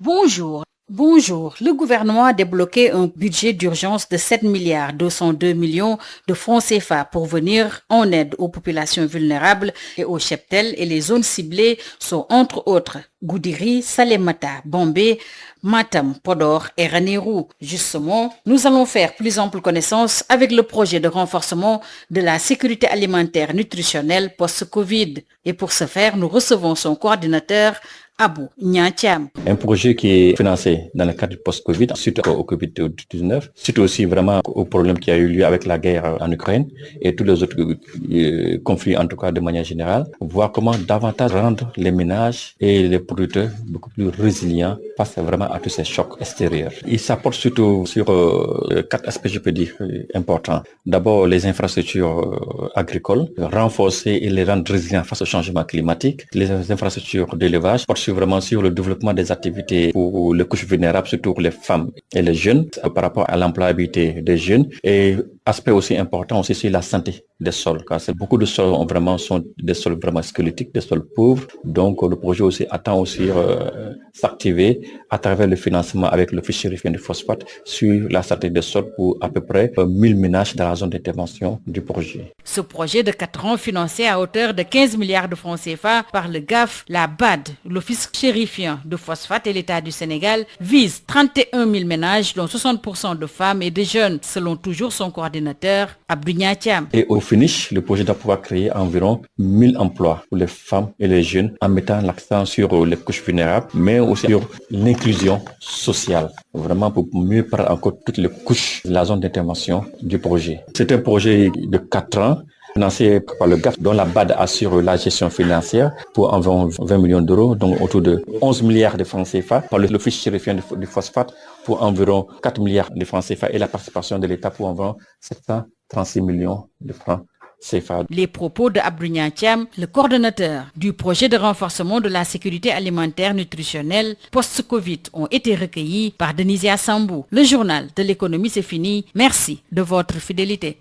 Bonjour. Le gouvernement a débloqué un budget d'urgence de 7,202 milliards de francs CFA pour venir en aide aux populations vulnérables et aux cheptels, et les zones ciblées sont entre autres Goudiri, Salémata, Bombay, Matam, Podor et Ranérou. Justement, nous allons faire plus ample connaissance avec le projet de renforcement de la sécurité alimentaire nutritionnelle post-Covid. Et pour ce faire, nous recevons son coordinateur, Abou Niantiam. Un projet qui est financé dans le cadre du post-Covid, suite au Covid-19, suite aussi vraiment au problème qui a eu lieu avec la guerre en Ukraine et tous les autres conflits, en tout cas de manière générale, voir comment davantage rendre les ménages et les producteurs beaucoup plus résilients face vraiment à tous ces chocs extérieurs. Il s'apporte surtout sur 4 aspects, je peux dire, importants. D'abord, les infrastructures agricoles, renforcer et les rendre résilients face au changement climatique. Les infrastructures d'élevage portent vraiment sur le développement des activités pour les couches vulnérables, surtout pour les femmes et les jeunes, par rapport à l'employabilité des jeunes. Et aspect aussi important aussi sur la santé des sols, car beaucoup de sols sont des sols vraiment squelettiques, des sols pauvres. Donc le projet aussi attend aussi s'activer à travers le financement avec le fichier du phosphate sur la santé des sols pour à peu près 1000 ménages dans la zone d'intervention du projet. Ce projet de 4 ans financé à hauteur de 15 milliards de francs CFA par le GAF, la BAD, l'Office chérifien de phosphate et l'État du Sénégal vise 31 000 ménages, dont 60% de femmes et de jeunes, selon toujours son coordinateur, Abdou Niantiam. Et au finish, le projet doit pouvoir créer environ 1000 emplois pour les femmes et les jeunes en mettant l'accent sur les couches vulnérables, mais aussi sur l'inclusion sociale, vraiment pour mieux prendre en compte toutes les couches de la zone d'intervention du projet. C'est un projet de 4 ans financé par le GAF, dont la BAD assure la gestion financière pour environ 20 millions d'euros, donc autour de 11 milliards de francs CFA, par l'Office chérifien du phosphate pour environ 4 milliards de francs CFA et la participation de l'État pour environ 736 millions de francs CFA. Les propos de Abdou Niantiam, le coordonnateur du projet de renforcement de la sécurité alimentaire nutritionnelle post-Covid, ont été recueillis par Denisia Sambou. Le journal de l'économie, c'est fini. Merci de votre fidélité.